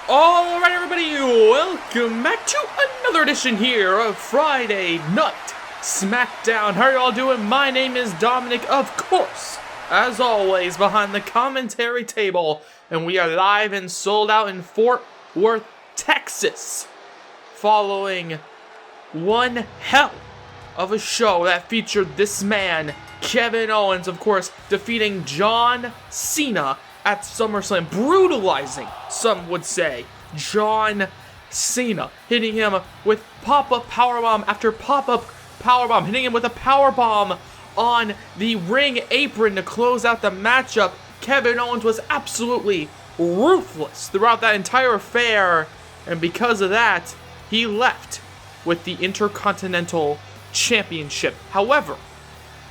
Alright everybody, welcome back to another edition here of Friday Night SmackDown. How are y'all doing? My name is Dominic, of course, as always, behind the commentary table. And we are live and sold out in Fort Worth, Texas. Following one hell of a show that featured this man, Kevin Owens, of course, defeating John Cena at SummerSlam, brutalizing, some would say, John Cena, hitting him with pop-up powerbomb after pop-up powerbomb, hitting him with a powerbomb on the ring apron to close out the matchup. Kevin Owens was absolutely ruthless throughout that entire affair, and because of that, he left with the Intercontinental Championship. However,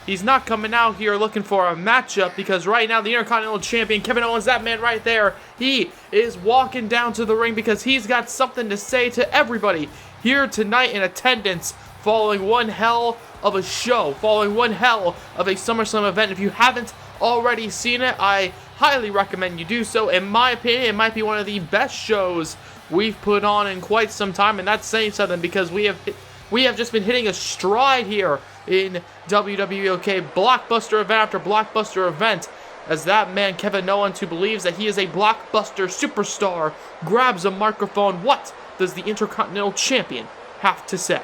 he's not coming out here looking for a matchup, because right now the Intercontinental Champion, Kevin Owens, that man right there, he is walking down to the ring because he's got something to say to everybody here tonight in attendance following one hell of a show, following one hell of a SummerSlam event. If you haven't already seen it, I highly recommend you do so. In my opinion, it might be one of the best shows we've put on in quite some time, and that's saying something because we have just been hitting a stride here in WWE, okay? Blockbuster event after blockbuster event, as that man, Kevin Owens, who believes that he is a blockbuster superstar, grabs a microphone. What does the Intercontinental Champion have to say?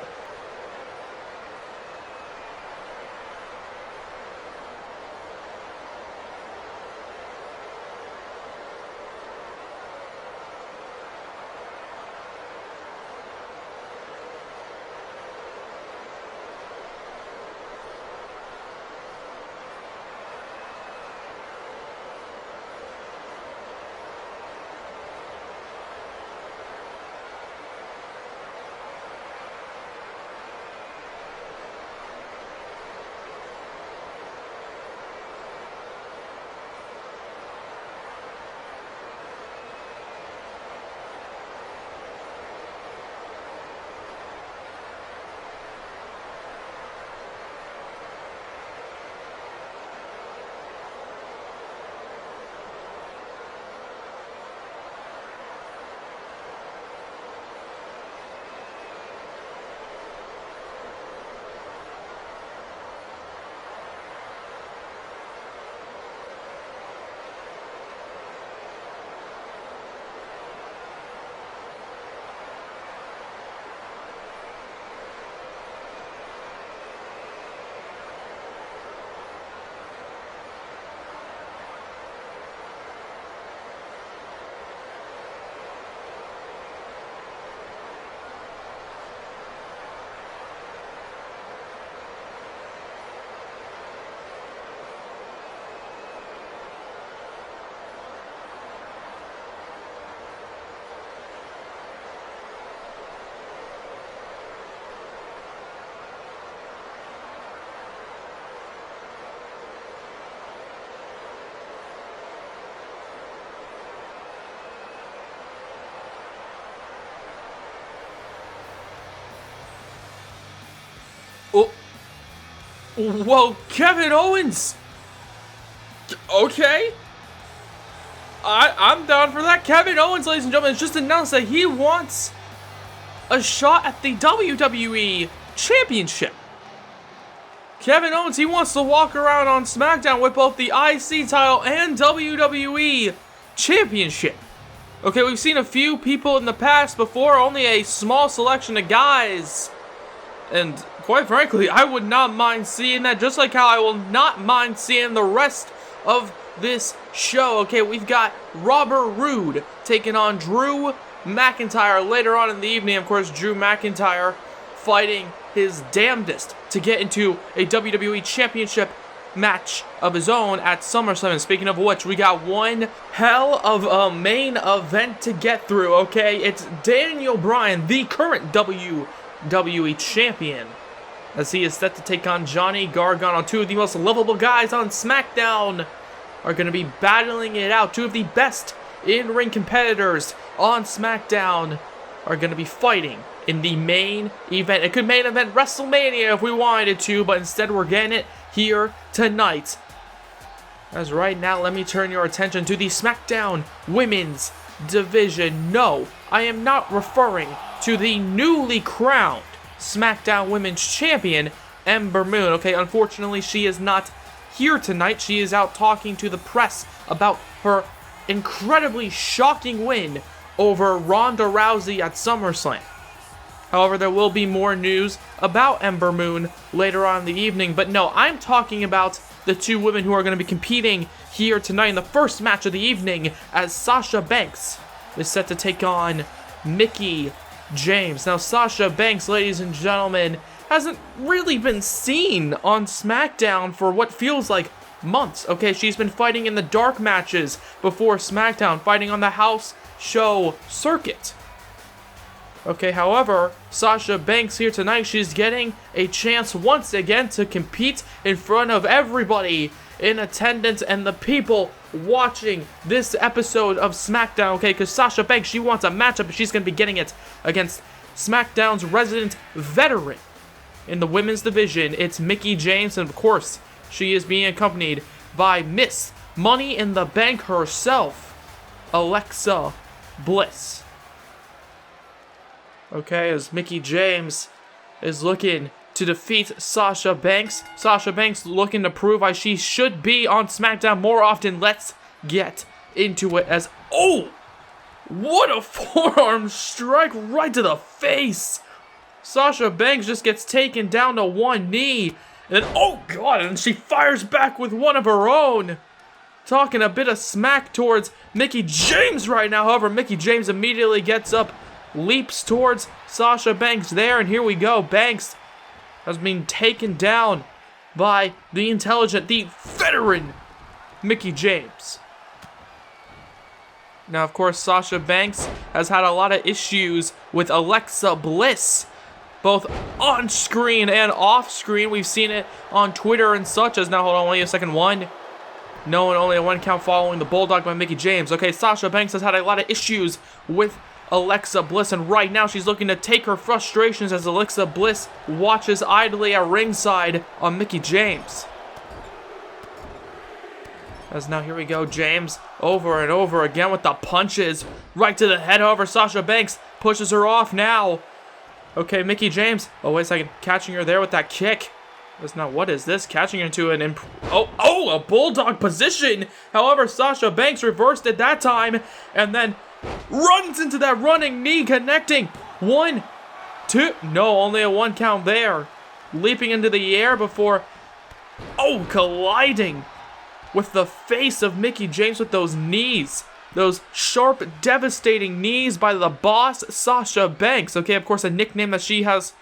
Oh, whoa, Kevin Owens! Okay. I'm down for that. Kevin Owens, ladies and gentlemen, has just announced that he wants a shot at the WWE Championship. Kevin Owens, he wants to walk around on SmackDown with both the IC title and WWE Championship. Okay, we've seen a few people in the past before, only a small selection of guys. And quite frankly, I would not mind seeing that, just like how I will not mind seeing the rest of this show. Okay, we've got Robert Roode taking on Drew McIntyre later on in the evening. Of course, Drew McIntyre fighting his damnedest to get into a WWE Championship match of his own at SummerSlam. And speaking of which, we got one hell of a main event to get through, okay? It's Daniel Bryan, the current WWE Champion, as he is set to take on Johnny Gargano. Two of the most lovable guys on SmackDown are going to be battling it out. Two of the best in-ring competitors on SmackDown are going to be fighting in the main event. It could main event WrestleMania if we wanted to, but instead we're getting it here tonight. As right now, let me turn your attention to the SmackDown Women's division. No, I am not referring to the newly crowned SmackDown Women's Champion, Ember Moon. Okay, unfortunately, she is not here tonight. She is out talking to the press about her incredibly shocking win over Ronda Rousey at SummerSlam. However, there will be more news about Ember Moon later on in the evening. But no, I'm talking about the two women who are going to be competing here tonight in the first match of the evening, as Sasha Banks is set to take on Mickie James. Now, Sasha Banks, ladies and gentlemen, hasn't really been seen on SmackDown for what feels like months. Okay, she's been fighting in the dark matches before SmackDown, fighting on the house show circuit. Okay, however, Sasha Banks here tonight, she's getting a chance once again to compete in front of everybody in attendance and the people watching this episode of SmackDown, okay? Because Sasha Banks, she wants a matchup, and she's going to be getting it against SmackDown's resident veteran in the women's division. It's Mickie James, and of course, she is being accompanied by Miss Money in the Bank herself, Alexa Bliss. Okay, as Mickie James is looking to defeat Sasha Banks. Sasha Banks looking to prove why she should be on SmackDown more often. Let's get into it as... Oh! What a forearm strike right to the face! Sasha Banks just gets taken down to one knee. And oh god, and she fires back with one of her own. Talking a bit of smack towards Mickie James right now. However, Mickie James immediately gets up, leaps towards Sasha Banks there, and here we go. Banks has been taken down by the intelligent, the veteran Mickie James. Now, of course, Sasha Banks has had a lot of issues with Alexa Bliss, both on screen and off screen. We've seen it on Twitter and such. As now, hold on, only a second. One. No, and only a one count following the Bulldog by Mickie James. Okay, Sasha Banks has had a lot of issues with Alexa Bliss, and right now she's looking to take her frustrations as Alexa Bliss watches idly at ringside on Mickie James. As now, here we go, James over and over again with the punches right to the head. However, Sasha Banks pushes her off now. Okay, Mickie James, oh wait a second, catching her there with that kick. That's not, what is this? Catching her into an a Bulldog position. However, Sasha Banks reversed it that time, and then runs into that running knee, connecting. 1, 2, no, only a one count there. Leaping into the air before, colliding with the face of Mickie James with those knees. Those sharp, devastating knees by the boss, Sasha Banks. Okay, of course, a nickname that she has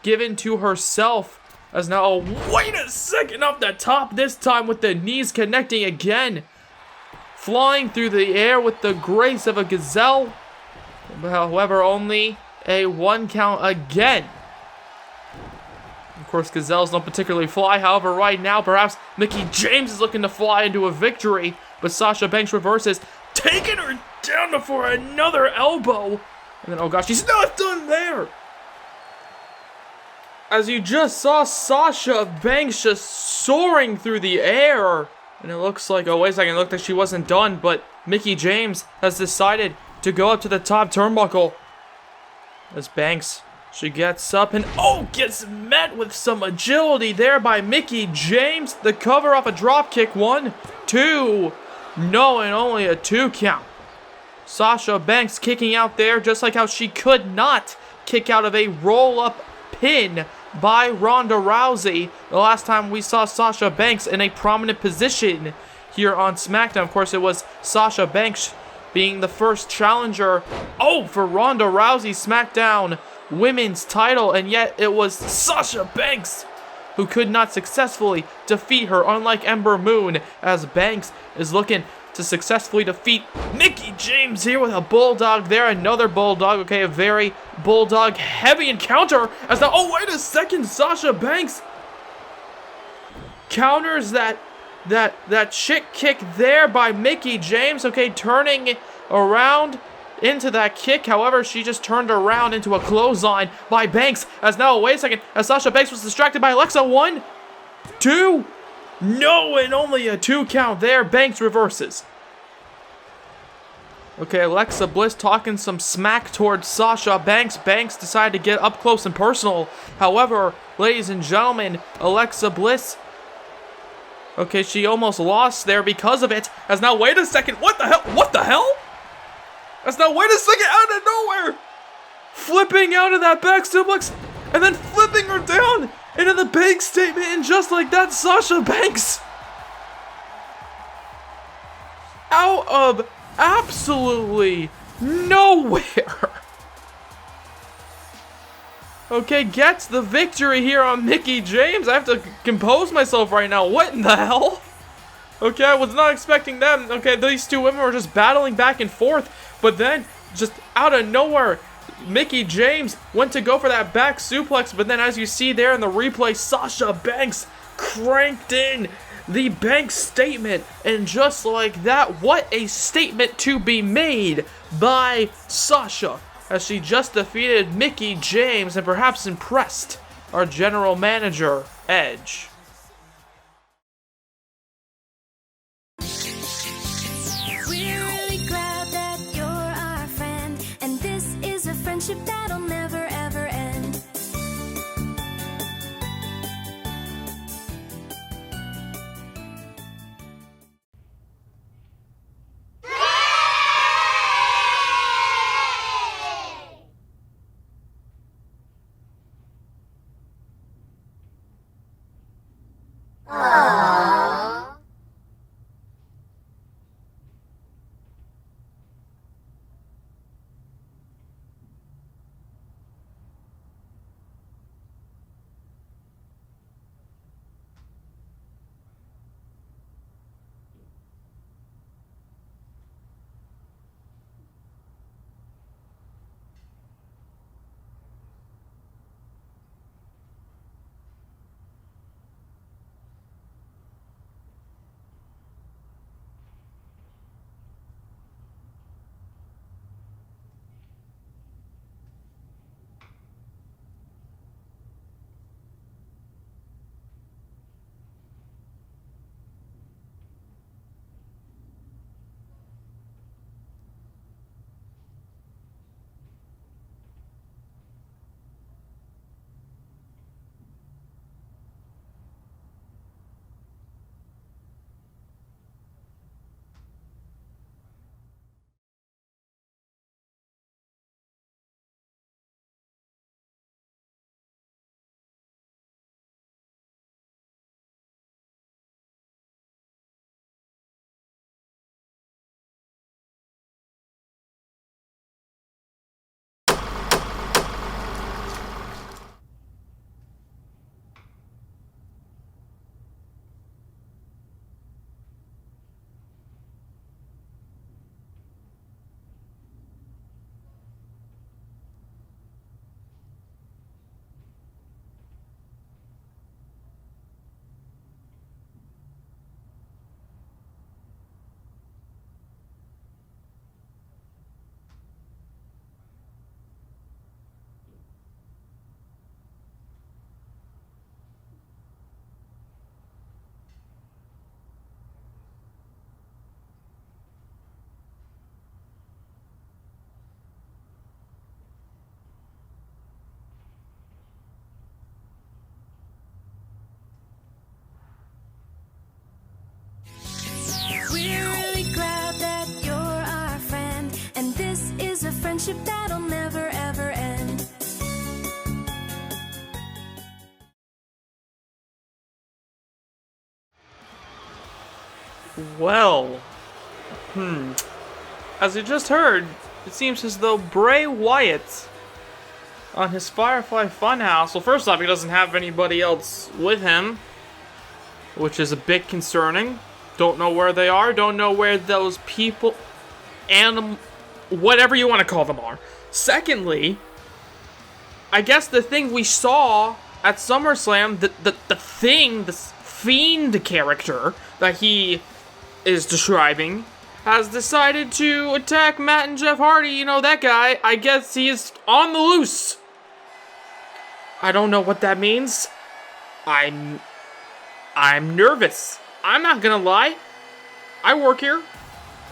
given to herself. As now, wait a second, off the top this time with the knees connecting again. Flying through the air with the grace of a gazelle. However, only a one count again. Of course, gazelles don't particularly fly. However, right now, perhaps Mickie James is looking to fly into a victory. But Sasha Banks reverses, taking her down before another elbow. And then, oh gosh, she's not done there. As you just saw, Sasha Banks just soaring through the air. And it looks like, oh wait a second, it looked like she wasn't done, but Mickie James has decided to go up to the top turnbuckle. As Banks, she gets up and, gets met with some agility there by Mickie James. The cover off a drop kick. 1, 2, no, and only a 2 count. Sasha Banks kicking out there just like how she could not kick out of a roll-up pin by Ronda Rousey the last time we saw Sasha Banks in a prominent position here on SmackDown. Of course, it was Sasha Banks being the first challenger for Ronda Rousey's SmackDown Women's title, and yet it was Sasha Banks who could not successfully defeat her, unlike Ember Moon, as Banks is looking to successfully defeat Mickie James here with a Bulldog there. Another Bulldog. Okay, a very Bulldog heavy encounter. As now, wait a second, Sasha Banks counters that chick kick there by Mickie James. Okay, turning around into that kick. However, she just turned around into a clothesline by Banks. As now, wait a second, as Sasha Banks was distracted by Alexa. 1, 2, no, and only a 2 count there. Banks reverses. Okay, Alexa Bliss talking some smack towards Sasha Banks. Banks decided to get up close and personal. However, ladies and gentlemen, Alexa Bliss... Okay, she almost lost there because of it. As now, wait a second. What the hell? What the hell? As now, wait a second. Out of nowhere. Flipping out of that back suplex. And then flipping her down into the bank statement. And just like that, Sasha Banks... out of absolutely nowhere. Okay, gets the victory here on Mickie James. I have to compose myself right now. What in the hell? Okay, I was not expecting them. Okay, these two women were just battling back and forth. But then, just out of nowhere, Mickie James went to go for that back suplex. But then, as you see there in the replay, Sasha Banks cranked in the bank statement. And just like that, what a statement to be made by Sasha, as she just defeated Mickie James and perhaps impressed our general manager, Edge. We're really glad that you're our friend, and this is a friendship that'll never ever end. We're really glad that you're our friend, and this is a friendship that'll never ever end. Well, as you just heard, it seems as though Bray Wyatt on his Firefly Funhouse, well, first off, he doesn't have anybody else with him, which is a bit concerning. Don't know where they are, don't know where those people, whatever you want to call them are. Secondly, I guess the thing we saw at SummerSlam, the thing, this Fiend character that he is describing, has decided to attack Matt and Jeff Hardy. You know, that guy, I guess he's on the loose. I don't know what that means. I'm nervous. I'm not gonna lie. I work here.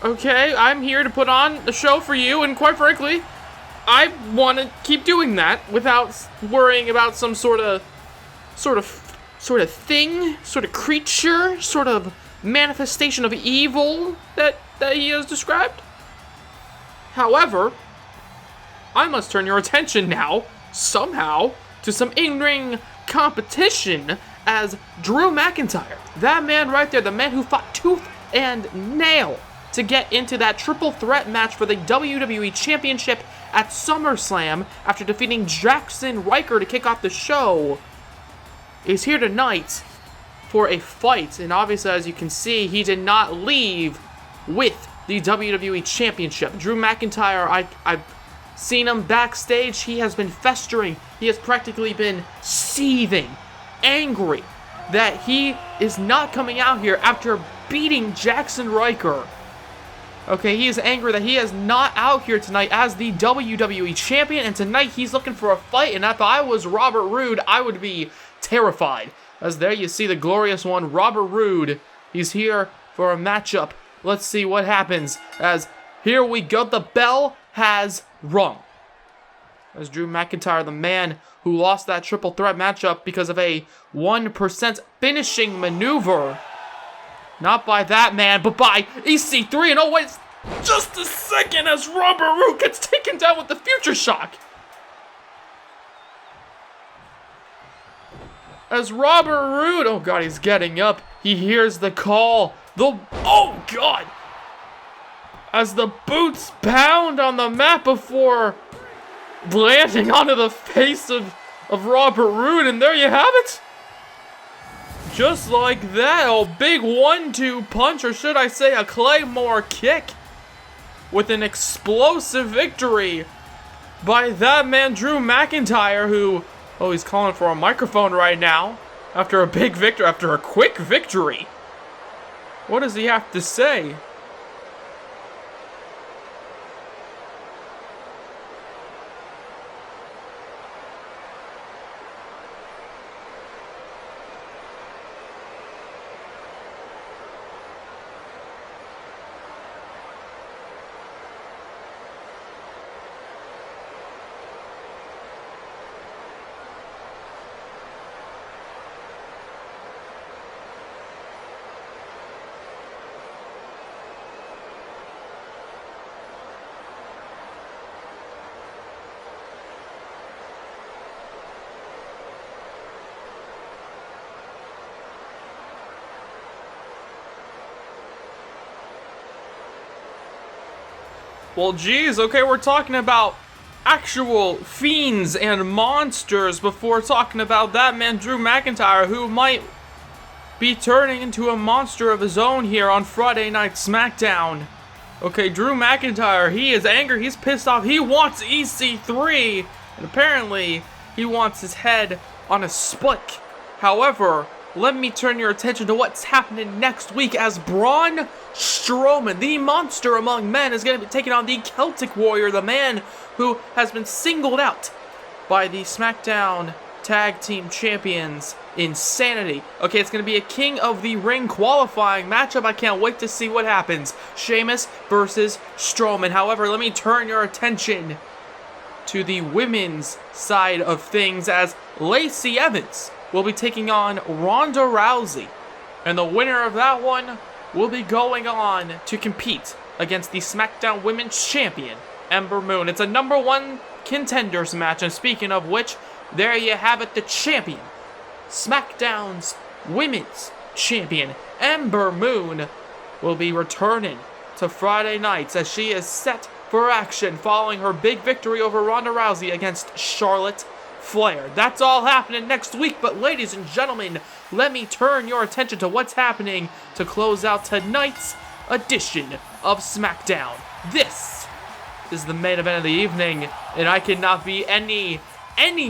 Okay, I'm here to put on the show for you, and quite frankly, I want to keep doing that without worrying about some sort of thing, sort of creature, sort of manifestation of evil that he has described. However, I must turn your attention now, somehow, to some in-ring competition as Drew McIntyre, that man right there, the man who fought tooth and nail to get into that triple threat match for the WWE Championship at SummerSlam after defeating Jackson Ryker to kick off the show, is here tonight for a fight. And obviously, as you can see, he did not leave with the WWE Championship. Drew McIntyre, I've seen him backstage. He has been festering. He has practically been seething, angry that he is not coming out here after beating Jackson Ryker. Okay, he is angry that he is not out here tonight as the WWE Champion, and tonight he's looking for a fight, and if I was Robert Roode, I would be terrified. As there you see the glorious one, Robert Roode. He's here for a matchup. Let's see what happens, as here we go, the bell has rung. As Drew McIntyre, the man who lost that triple threat matchup because of a 1% finishing maneuver. Not by that man, but by EC3. And oh wait, just a second as Robert Roode gets taken down with the future shock. As Robert Roode, oh god, he's getting up. He hears the call. Oh god. As the boots pound on the mat before landing onto the face of Robert Roode. And there you have it. Just like that, a big 1-2 punch, or should I say a Claymore kick, with an explosive victory by that man Drew McIntyre, who, oh, he's calling for a microphone right now after a big victory, after a quick victory. What does he have to say? Well, geez, okay, we're talking about actual fiends and monsters before talking about that man, Drew McIntyre, who might be turning into a monster of his own here on Friday Night SmackDown. Okay, Drew McIntyre, he is angry, he's pissed off, he wants EC3, and apparently he wants his head on a spike. However, let me turn your attention to what's happening next week as Braun Strowman, the monster among men, is going to be taking on the Celtic Warrior, the man who has been singled out by the SmackDown Tag Team Champions, Insanity. Okay, it's going to be a King of the Ring qualifying matchup. I can't wait to see what happens. Sheamus versus Strowman. However, let me turn your attention to the women's side of things as Lacey Evans will be taking on Ronda Rousey. And the winner of that one will be going on to compete against the SmackDown Women's Champion, Ember Moon. It's a #1 contenders match, and speaking of which, there you have it, the champion, SmackDown's Women's Champion, Ember Moon, will be returning to Friday nights as she is set for action following her big victory over Ronda Rousey against Charlotte Flair. That's all happening next week, but ladies and gentlemen, let me turn your attention to what's happening to close out tonight's edition of SmackDown. This is the main event of the evening, and I cannot be any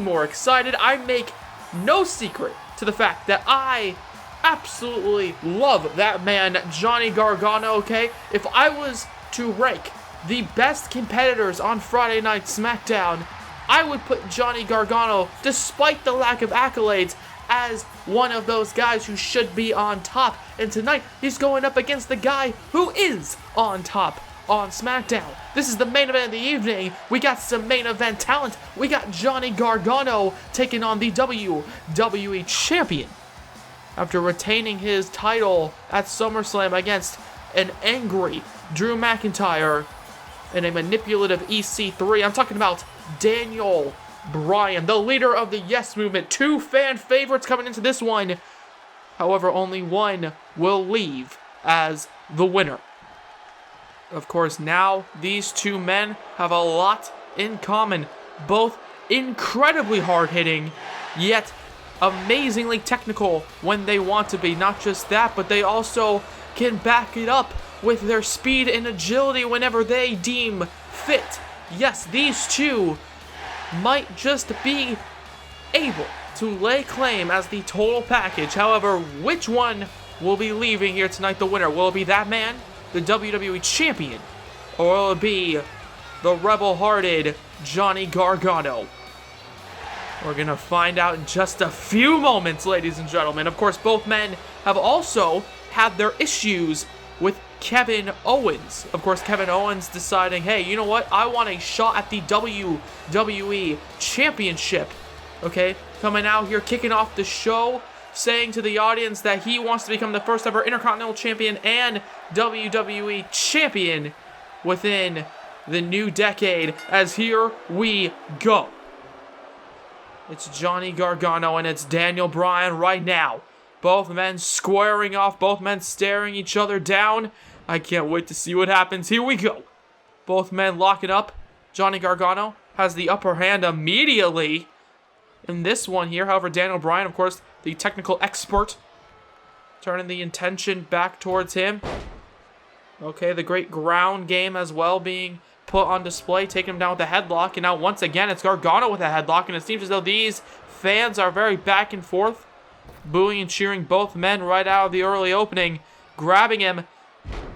more excited. I make no secret to the fact that I absolutely love that man, Johnny Gargano, okay? If I was to rank the best competitors on Friday Night SmackDown, I would put Johnny Gargano, despite the lack of accolades, as one of those guys who should be on top. And tonight, he's going up against the guy who is on top on SmackDown. This is the main event of the evening. We got some main event talent. We got Johnny Gargano taking on the WWE Champion after retaining his title at SummerSlam against an angry Drew McIntyre and a manipulative EC3. I'm talking about Daniel Bryan, the leader of the Yes Movement. Two fan favorites coming into this one. However, only one will leave as the winner. Of course, now these two men have a lot in common. Both incredibly hard-hitting, yet amazingly technical when they want to be. Not just that, but they also can back it up with their speed and agility whenever they deem fit. Yes, these two might just be able to lay claim as the total package. However, which one will be leaving here tonight the winner? Will it be that man, the WWE Champion, or will it be the rebel-hearted Johnny Gargano? We're going to find out in just a few moments, ladies and gentlemen. Of course, both men have also had their issues with Kevin Owens. Of course, Kevin Owens deciding, hey, you know what? I want a shot at the WWE Championship. Okay, coming out here, kicking off the show, saying to the audience that he wants to become the first ever Intercontinental Champion and WWE Champion within the new decade. As here we go. It's Johnny Gargano and it's Daniel Bryan right now. Both men squaring off, both men staring each other down. I can't wait to see what happens. Here we go. Both men locking up. Johnny Gargano has the upper hand immediately in this one here. However, Daniel Bryan, of course, the technical expert, turning the intention back towards him. Okay, the great ground game as well being put on display, taking him down with a headlock. And now once again, it's Gargano with a headlock. And it seems as though these fans are very back and forth, booing and cheering both men right out of the early opening, grabbing him.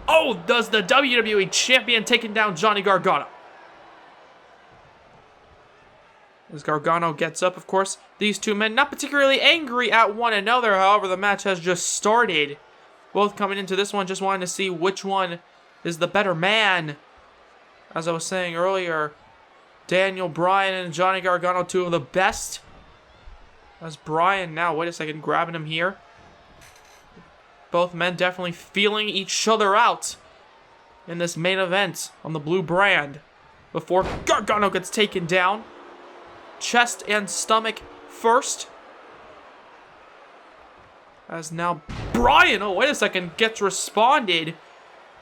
Oh, does the WWE Champion taking down Johnny Gargano? As Gargano gets up, of course, these two men not particularly angry at one another. However, the match has just started. Both coming into this one just wanting to see which one is the better man. As I was saying earlier, Daniel Bryan and Johnny Gargano, two of the best. As Bryan now, wait a second, grabbing him here. Both men definitely feeling each other out in this main event on the blue brand. Before Gargano gets taken down. Chest and stomach first. As now Bryan, oh wait a second, gets responded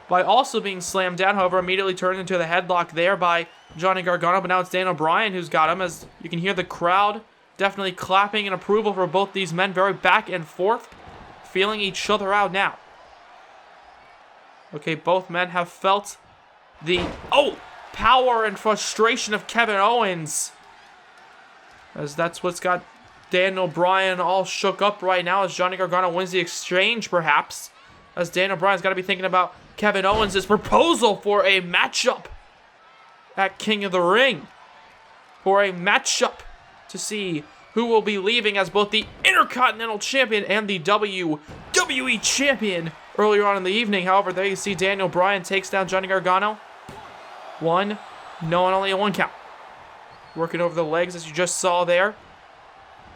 by also being slammed down. However, immediately turned into the headlock there by Johnny Gargano. But now it's Daniel Bryan who's got him. As you can hear the crowd definitely clapping in approval for both these men. Very back and forth. Feeling each other out now. Okay, both men have felt the power and frustration of Kevin Owens. As that's what's got Daniel Bryan all shook up right now as Johnny Gargano wins the exchange, perhaps. As Daniel Bryan's got to be thinking about Kevin Owens' proposal for a matchup at King of the Ring. For a matchup to see who will be leaving as both the Intercontinental Champion and the WWE Champion earlier on in the evening. However, there you see Daniel Bryan takes down Johnny Gargano. One, no, and only a one count. Working over the legs as you just saw there.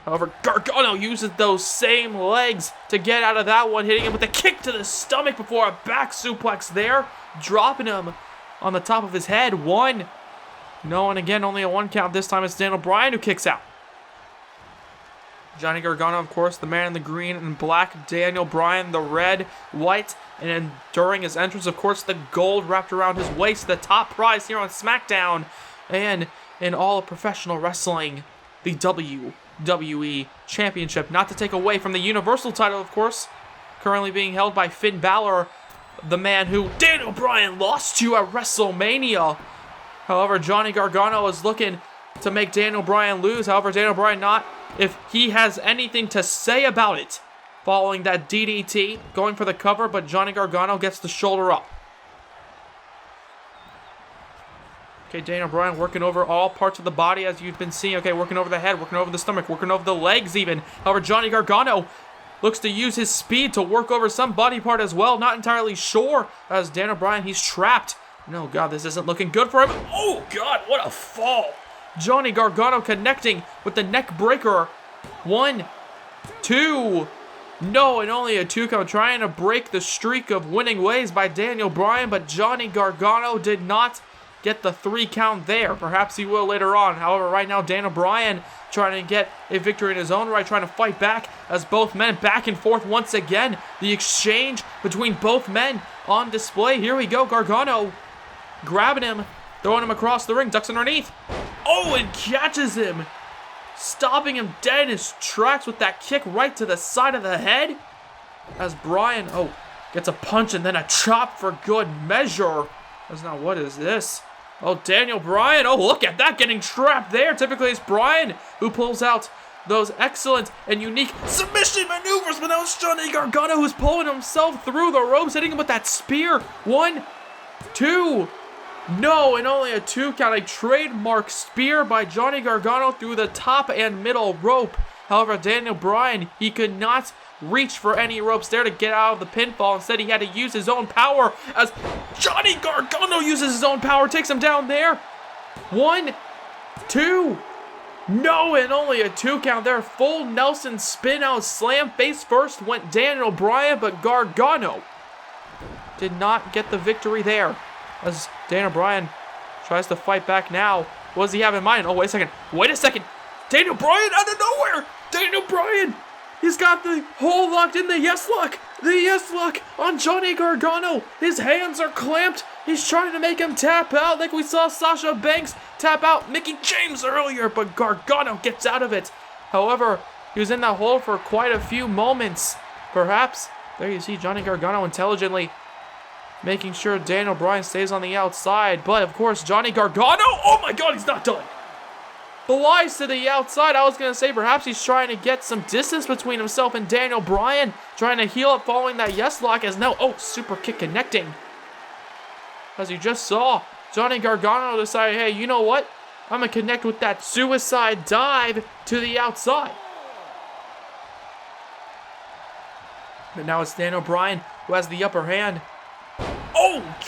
However, Gargano uses those same legs to get out of that one, hitting him with a kick to the stomach before a back suplex there, dropping him on the top of his head. One, no, and again, only a one count. This time it's Daniel Bryan who kicks out. Johnny Gargano, of course, the man in the green and black. Daniel Bryan, the red, white, and then during his entrance, of course, the gold wrapped around his waist. The top prize here on SmackDown and in all of professional wrestling, the WWE Championship. Not to take away from the Universal title, of course, currently being held by Finn Balor, the man who Daniel Bryan lost to at WrestleMania. However, Johnny Gargano is looking to make Daniel Bryan lose. However, Daniel Bryan not, if he has anything to say about it. Following that DDT, going for the cover, but Johnny Gargano gets the shoulder up. Okay, Daniel Bryan working over all parts of the body as you've been seeing. Okay, working over the head, working over the stomach, working over the legs even. However, Johnny Gargano looks to use his speed to work over some body part as well. Not entirely sure. As Daniel Bryan, he's trapped. No, God, this isn't looking good for him. Oh, God, what a fall. Johnny Gargano connecting with the neck breaker. 1, 2. No, and only a 2 count. Trying to break the streak of winning ways by Daniel Bryan, but Johnny Gargano did not get the 3 count there. Perhaps he will later on. However, right now, Daniel Bryan trying to get a victory in his own right, trying to fight back as both men back and forth once again. The exchange between both men on display. Here we go, Gargano grabbing him, throwing him across the ring, ducks underneath. Oh, and catches him, stopping him dead in his tracks with that kick right to the side of the head. As Bryan, gets a punch and then a chop for good measure. That's not, what is this? Oh, Daniel Bryan, look at that, getting trapped there. Typically it's Bryan who pulls out those excellent and unique submission maneuvers, but now it's Johnny Gargano who's pulling himself through the ropes, hitting him with that spear. 1, 2. No, and only a 2 count. A trademark spear by Johnny Gargano through the top and middle rope. However, Daniel Bryan, he could not reach for any ropes there to get out of the pinfall. Instead, he had to use his own power as Johnny Gargano uses his own power, takes him down there. 1, 2. No, and only a 2 count there. Full Nelson spin out slam. Face first went Daniel Bryan, but Gargano did not get the victory there. As Daniel Bryan tries to fight back now. What does he have in mind? Oh, wait a second. Wait a second. Daniel Bryan out of nowhere. Daniel Bryan. He's got the hole locked in the yes lock. The yes lock on Johnny Gargano. His hands are clamped. He's trying to make him tap out like we saw Sasha Banks tap out Mickie James earlier, but Gargano gets out of it. However, he was in that hole for quite a few moments. Perhaps, there you see Johnny Gargano intelligently making sure Daniel Bryan stays on the outside. But, of course, Johnny Gargano, oh my God, he's not done. Flies to the outside. I was going to say perhaps he's trying to get some distance between himself and Daniel Bryan. Trying to heal up following that yes lock as now, super kick connecting. As you just saw, Johnny Gargano decided, hey, you know what? I'm going to connect with that suicide dive to the outside. But now it's Daniel Bryan who has the upper hand.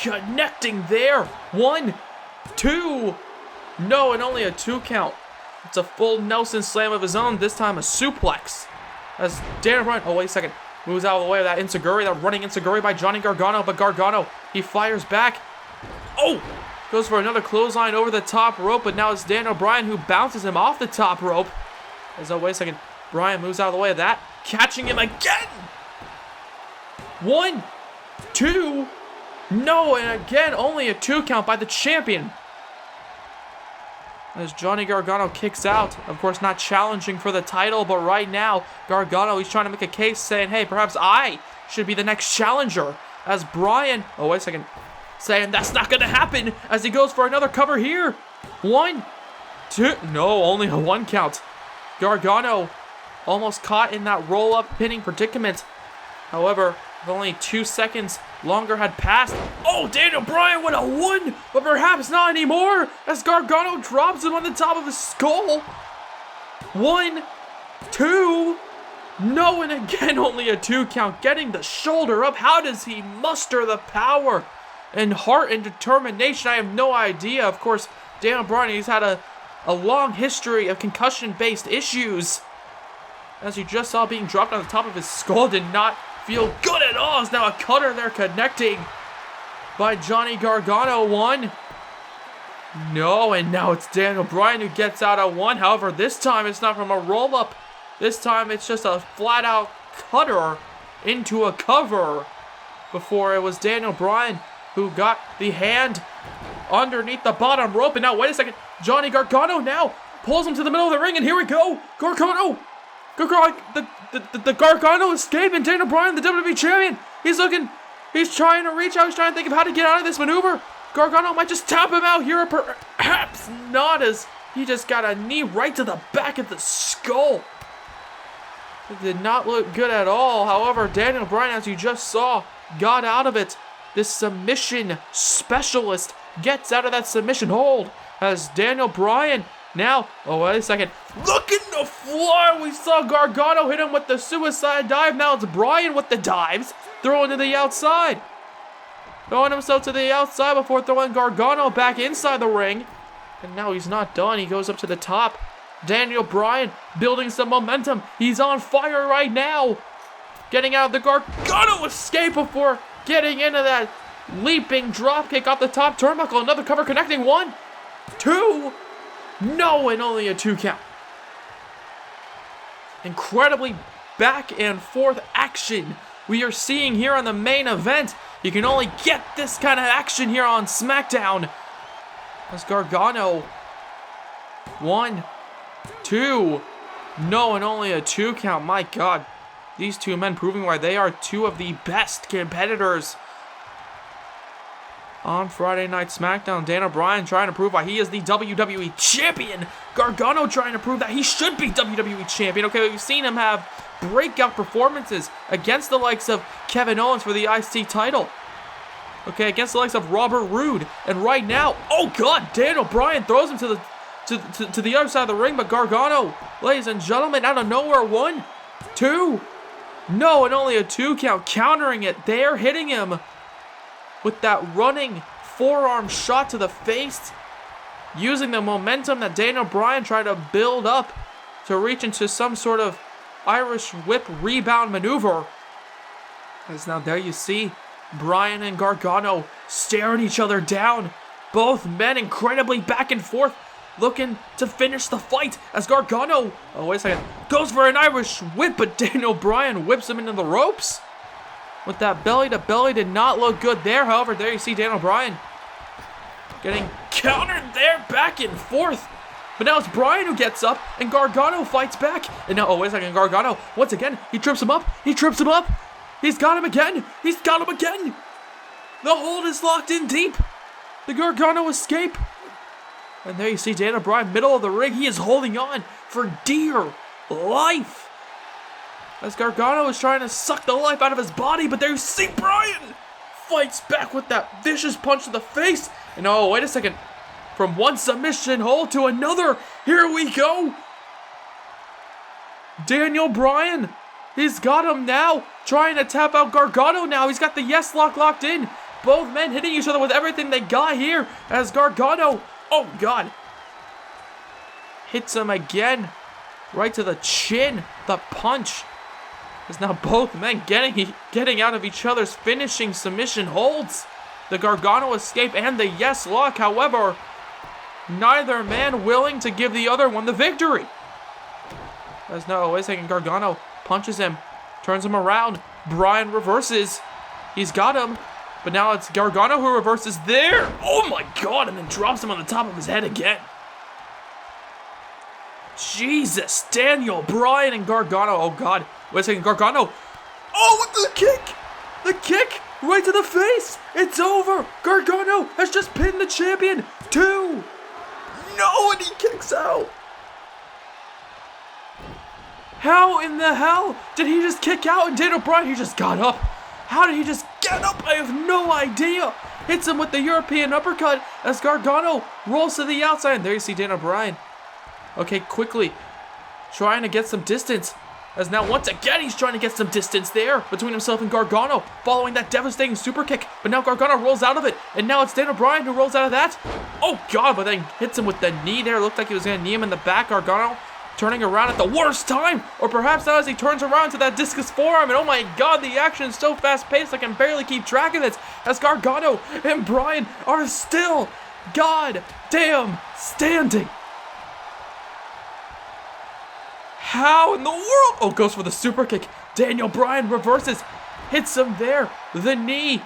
Connecting there. 1, 2. No, and only a 2 count. It's a full Nelson slam of his own, this time a suplex. As Daniel Bryan, wait a second, moves out of the way of that enziguri, that running enziguri by Johnny Gargano, but Gargano, he fires back. Goes for another clothesline over the top rope, but now it's Daniel Bryan who bounces him off the top rope. As, wait a second, Bryan moves out of the way of that, catching him again. 1, 2. No, and again, only a 2 count by the champion. As Johnny Gargano kicks out, of course not challenging for the title, but right now, Gargano, he's trying to make a case saying, hey, perhaps I should be the next challenger. As Bryan, wait a second, saying that's not going to happen as he goes for another cover here. 1, 2, no, only a 1 count. Gargano almost caught in that roll-up pinning predicament. However, if only 2 seconds longer had passed. Daniel Bryan with a 1, but perhaps not anymore as Gargano drops him on the top of his skull. 1, 2. No, and again, only a 2 count. Getting the shoulder up. How does he muster the power and heart and determination? I have no idea. Of course, Daniel Bryan, he's had a long history of concussion-based issues. As you just saw being dropped on the top of his skull, did not feel good at all. As now a cutter there connecting by Johnny Gargano. 1. No, and now it's Daniel Bryan who gets out at 1. However, this time it's not from a roll-up. This time it's just a flat-out cutter into a cover. Before it was Daniel Bryan who got the hand underneath the bottom rope. And now, wait a second, Johnny Gargano now pulls him to the middle of the ring, and here we go. Gargano, the Gargano escape, and Daniel Bryan, the WWE Champion, he's trying to reach out, he's trying to think of how to get out of this maneuver. Gargano might just tap him out here, perhaps not, as he just got a knee right to the back of the skull. It did not look good at all. However, Daniel Bryan, as you just saw, got out of it. This submission specialist, gets out of that submission hold as Daniel Bryan now, oh wait a second, look at the floor. We saw Gargano hit him with the suicide dive. Now it's Bryan with the dives, throwing to the outside. Throwing himself to the outside before throwing Gargano back inside the ring. And now he's not done. He goes up to the top. Daniel Bryan building some momentum. He's on fire right now. Getting out of the Gargano escape before getting into that leaping dropkick off the top turnbuckle. Another cover connecting. 1, 2. No, and only a 2 count. Incredibly back and forth action we are seeing here on the main event. You can only get this kind of action here on SmackDown. As Gargano, 1, 2, no, and only a 2 count. My God, these two men proving why they are two of the best competitors on Friday Night SmackDown. Daniel Bryan trying to prove why he is the WWE Champion. Gargano trying to prove that he should be WWE Champion. Okay, we've seen him have breakout performances against the likes of Kevin Owens for the IC title. Okay, against the likes of Robert Roode. And right now, oh God, Daniel Bryan throws him to the other side of the ring, but Gargano, ladies and gentlemen, out of nowhere, 1, 2, no, and only a 2 count, countering it there, hitting him with that running forearm shot to the face, using the momentum that Daniel Bryan tried to build up to reach into some sort of Irish whip rebound maneuver. As now there you see Bryan and Gargano staring each other down. Both men incredibly back and forth, looking to finish the fight as Gargano, oh wait a second, goes for an Irish whip, but Daniel Bryan whips him into the ropes. With that belly to belly did not look good there. However, there you see Daniel Bryan getting countered there back and forth. But now it's Bryan who gets up and Gargano fights back. And now, oh wait a second, Gargano, once again, he trips him up. He trips him up. He's got him again. He's got him again. The hold is locked in deep. The Gargano escape. And there you see Daniel Bryan, middle of the ring. He is holding on for dear life. As Gargano is trying to suck the life out of his body, but there you see Bryan fights back with that vicious punch to the face. And oh, wait a second. From one submission hold to another. Here we go. Daniel Bryan. He's got him now. Trying to tap out Gargano now. He's got the yes lock locked in. Both men hitting each other with everything they got here. As Gargano, oh God, hits him again. Right to the chin. The punch. As now both men getting out of each other's finishing submission holds. The Gargano escape and the yes lock. However, neither man willing to give the other one the victory. As now, wait a second, Gargano punches him, turns him around. Bryan reverses. He's got him. But now it's Gargano who reverses there. Oh my God, and then drops him on the top of his head again. Jesus, Daniel Bryan and Gargano. Oh God, wait a second, Gargano. Oh, with the kick. The kick right to the face. It's over. Gargano has just pinned the champion. 2. No, and he kicks out. How in the hell did he just kick out? And Daniel Bryan, he just got up. How did he just get up? I have no idea. Hits him with the European uppercut as Gargano rolls to the outside. And there you see Daniel Bryan. Okay, quickly trying to get some distance. As now once again he's trying to get some distance there between himself and Gargano, following that devastating super kick. But now Gargano rolls out of it, and now it's Daniel Bryan who rolls out of that. Oh God, but then hits him with the knee there. Looked like he was going to knee him in the back. Gargano turning around at the worst time, or perhaps not, as he turns around to that discus forearm. And oh my God, the action is so fast paced I can barely keep track of it, as Gargano and Bryan are still goddamn standing. How in the world? Oh, goes for the super kick. Daniel Bryan reverses, hits him there. The knee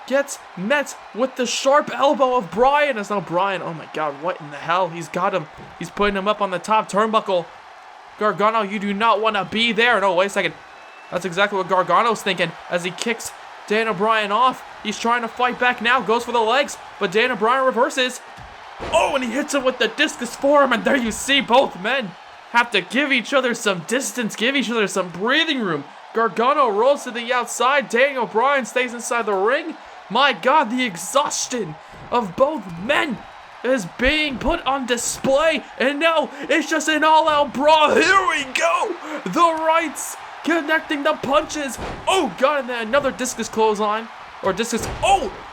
gets met with the sharp elbow of Bryan. As now Bryan, oh my God, what in the hell? He's got him. He's putting him up on the top turnbuckle. Gargano, you do not want to be there. No, wait a second. That's exactly what Gargano's thinking as he kicks Daniel Bryan off. He's trying to fight back now, goes for the legs, but Daniel Bryan reverses. Oh, and he hits him with the discus forearm, and there you see both men have to give each other some distance, give each other some breathing room. Gargano rolls to the outside. Daniel Bryan stays inside the ring. My God, the exhaustion of both men is being put on display, and now it's just an all-out brawl. Here we go. The rights connecting the punches. Oh god, and then another discus clothesline, or discus,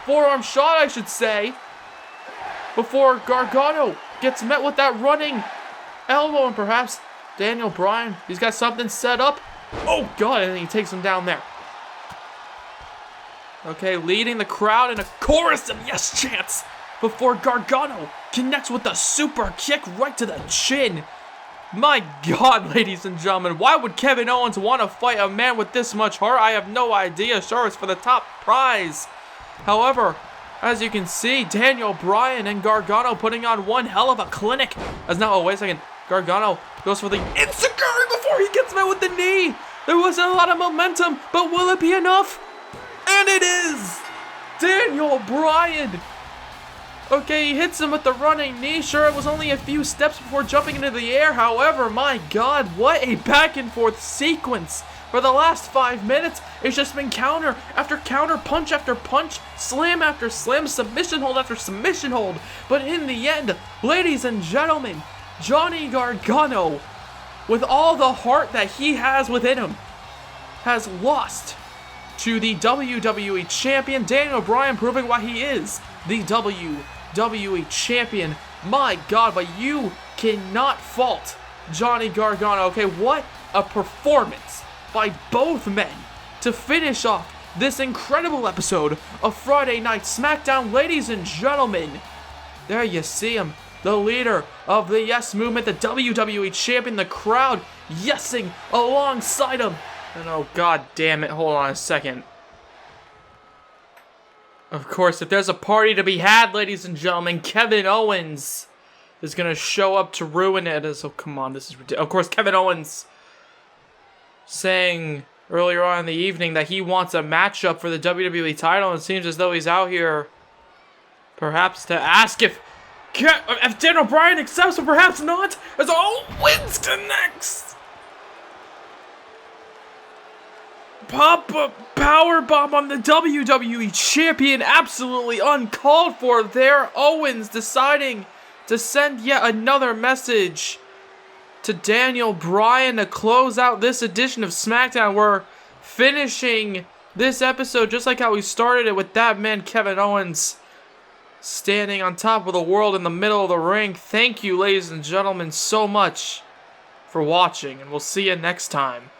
forearm shot I should say, before Gargano gets met with that running elbow, and perhaps Daniel Bryan, he's got something set up. Oh god, and he takes him down there. Okay, leading the crowd in a chorus of yes chants before Gargano connects with a super kick right to the chin. My god, ladies and gentlemen, why would Kevin Owens want to fight a man with this much heart? I have no idea. Sure, it's for the top prize. However, as you can see, Daniel Bryan and Gargano putting on one hell of a clinic. As now, wait a second. Gargano goes for the enziguri before he gets met with the knee. There wasn't a lot of momentum, but will it be enough? And it is! Daniel Bryan! Okay, he hits him with the running knee. Sure, it was only a few steps before jumping into the air. However, my god, what a back and forth sequence. For the last 5 minutes, it's just been counter after counter, punch after punch, slam after slam, submission hold after submission hold. But in the end, ladies and gentlemen, Johnny Gargano, with all the heart that he has within him, has lost to the WWE Champion, Daniel Bryan, proving why he is the WWE Champion. My god, but you cannot fault Johnny Gargano. Okay, what a performance by both men to finish off this incredible episode of Friday Night SmackDown. Ladies and gentlemen, there you see him, the leader of the Yes Movement, the WWE Champion, the crowd yesing alongside him. And oh god damn it, hold on a second. Of course, if there's a party to be had, ladies and gentlemen, Kevin Owens is gonna show up to ruin it. Oh come on, this is ridiculous. Of course, Kevin Owens saying earlier on in the evening that he wants a matchup for the WWE title, and it seems as though he's out here perhaps to ask if Daniel Bryan accepts, or perhaps not, as Owens connects. Pop a power bomb on the WWE Champion, absolutely uncalled for there. Owens deciding to send yet another message to Daniel Bryan to close out this edition of SmackDown. We're finishing this episode just like how we started it, with that man Kevin Owens standing on top of the world in the middle of the ring. Thank you, ladies and gentlemen, so much for watching, and we'll see you next time.